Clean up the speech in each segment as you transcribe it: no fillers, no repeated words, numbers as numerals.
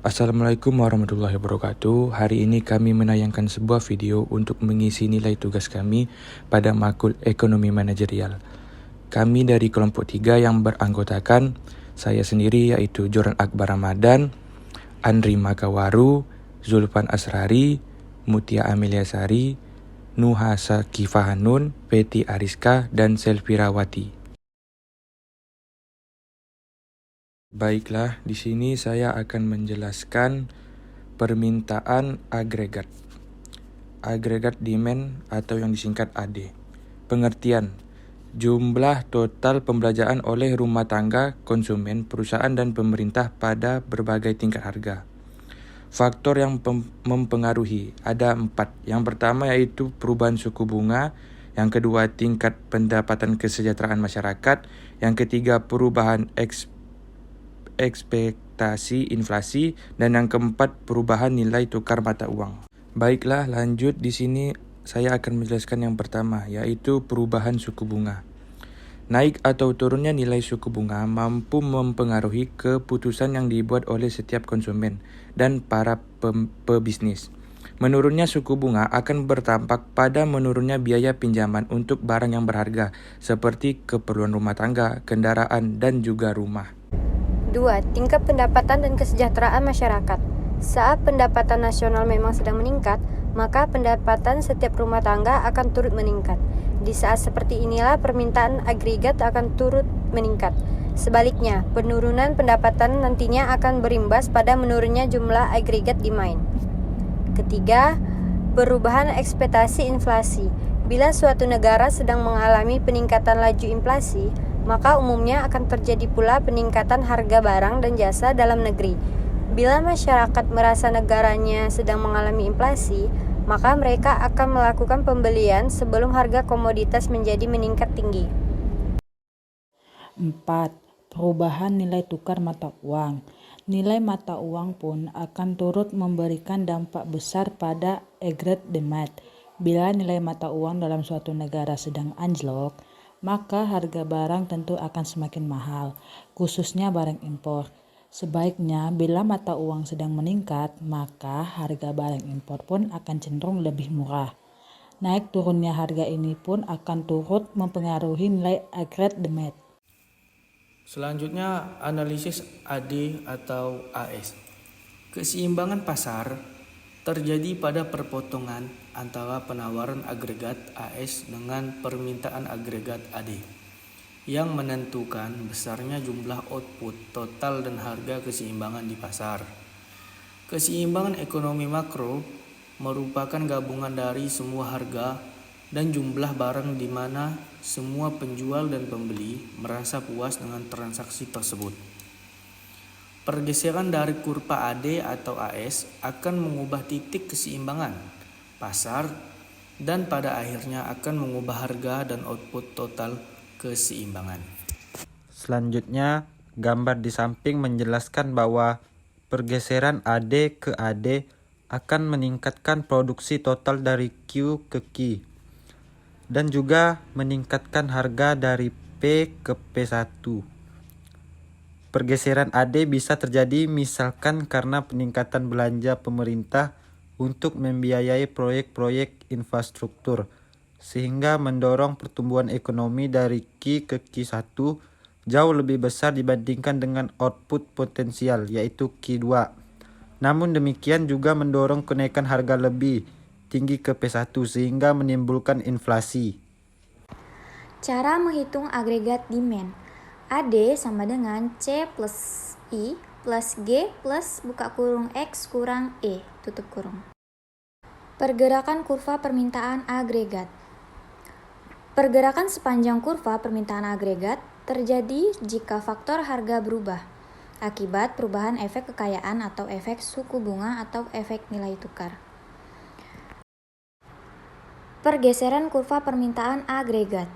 Assalamualaikum warahmatullahi wabarakatuh. Hari ini kami menayangkan sebuah video untuk mengisi nilai tugas kami pada makul ekonomi manajerial. Kami dari kelompok 3 yang beranggotakan saya sendiri yaitu Joran Akbar Ramadan, Andri Makawaru, Zulfan Asrari, Mutia Ameliasari, Nuhasa Kifahanun, Peti Ariska, dan Selvirawati. Baiklah, di sini saya akan menjelaskan permintaan agregat. Agregat demand atau yang disingkat AD. Pengertian: jumlah total pembelanjaan oleh rumah tangga, konsumen, perusahaan, dan pemerintah pada berbagai tingkat harga. Faktor yang mempengaruhi ada 4. Yang pertama yaitu perubahan suku bunga. Yang kedua, tingkat pendapatan kesejahteraan masyarakat. Yang ketiga, perubahan ekspektasi inflasi, dan yang keempat perubahan nilai tukar mata uang. Baiklah, lanjut di sini saya akan menjelaskan yang pertama yaitu perubahan suku bunga. Naik atau turunnya nilai suku bunga mampu mempengaruhi keputusan yang dibuat oleh setiap konsumen dan para pebisnis. Menurunnya suku bunga akan berdampak pada menurunnya biaya pinjaman untuk barang yang berharga seperti keperluan rumah tangga, kendaraan, dan juga rumah. 2. Tingkat pendapatan dan kesejahteraan masyarakat. Saat pendapatan nasional memang sedang meningkat, maka pendapatan setiap rumah tangga akan turut meningkat. Di saat seperti inilah permintaan agregat akan turut meningkat. Sebaliknya, penurunan pendapatan nantinya akan berimbas pada menurunnya jumlah agregat demand. Ketiga, perubahan ekspektasi inflasi. Bila suatu negara sedang mengalami peningkatan laju inflasi, maka umumnya akan terjadi pula peningkatan harga barang dan jasa dalam negeri. Bila masyarakat merasa negaranya sedang mengalami inflasi, maka mereka akan melakukan pembelian sebelum harga komoditas menjadi meningkat tinggi. 4. Perubahan nilai tukar mata uang. Nilai mata uang pun akan turut memberikan dampak besar pada agregat demand. Bila nilai mata uang dalam suatu negara sedang anjlok, maka harga barang tentu akan semakin mahal, khususnya barang impor. Sebaliknya, bila mata uang sedang meningkat, maka harga barang impor pun akan cenderung lebih murah. Naik turunnya harga ini pun akan turut mempengaruhi nilai agregat demand. Selanjutnya, analisis AD atau AS. Keseimbangan pasar terjadi pada perpotongan antara penawaran agregat AS dengan permintaan agregat AD yang menentukan besarnya jumlah output total dan harga keseimbangan di pasar. Keseimbangan ekonomi makro merupakan gabungan dari semua harga dan jumlah barang di mana semua penjual dan pembeli merasa puas dengan transaksi tersebut. Pergeseran dari kurva AD atau AS akan mengubah titik keseimbangan pasar dan pada akhirnya akan mengubah harga dan output total keseimbangan. Selanjutnya, gambar di samping menjelaskan bahwa pergeseran AD ke AD akan meningkatkan produksi total dari Q ke Q dan juga meningkatkan harga dari P ke P1. Pergeseran AD bisa terjadi misalkan karena peningkatan belanja pemerintah untuk membiayai proyek-proyek infrastruktur, sehingga mendorong pertumbuhan ekonomi dari Q ke Q1 jauh lebih besar dibandingkan dengan output potensial yaitu Q2. Namun demikian juga mendorong kenaikan harga lebih tinggi ke P1 sehingga menimbulkan inflasi. Cara menghitung agregat demand. AD sama dengan C plus I plus G plus buka kurung X kurang E tutup kurung. Pergerakan kurva permintaan agregat. Pergerakan sepanjang kurva permintaan agregat terjadi jika faktor harga berubah akibat perubahan efek kekayaan atau efek suku bunga atau efek nilai tukar. Pergeseran kurva permintaan agregat.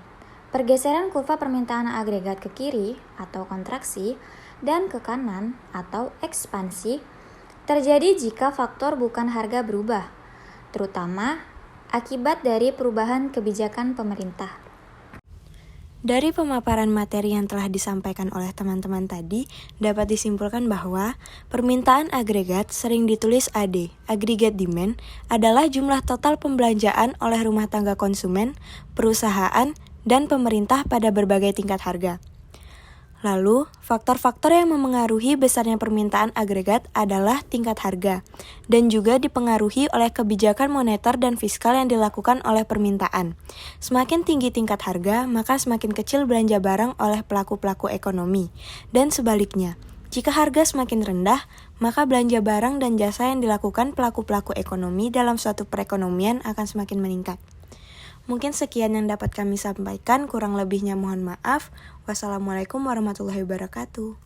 Pergeseran kurva permintaan agregat ke kiri atau kontraksi dan ke kanan atau ekspansi terjadi jika faktor bukan harga berubah, terutama akibat dari perubahan kebijakan pemerintah. Dari pemaparan materi yang telah disampaikan oleh teman-teman tadi, dapat disimpulkan bahwa permintaan agregat sering ditulis AD, aggregate demand, adalah jumlah total pembelanjaan oleh rumah tangga konsumen, perusahaan, dan pemerintah pada berbagai tingkat harga. Lalu, faktor-faktor yang memengaruhi besarnya permintaan agregat adalah tingkat harga, dan juga dipengaruhi oleh kebijakan moneter dan fiskal yang dilakukan oleh permintaan. Semakin tinggi tingkat harga, maka semakin kecil belanja barang oleh pelaku-pelaku ekonomi. Dan sebaliknya, jika harga semakin rendah, maka belanja barang dan jasa yang dilakukan pelaku-pelaku ekonomi dalam suatu perekonomian akan semakin meningkat. Mungkin sekian yang dapat kami sampaikan, kurang lebihnya mohon maaf. Wassalamualaikum warahmatullahi wabarakatuh.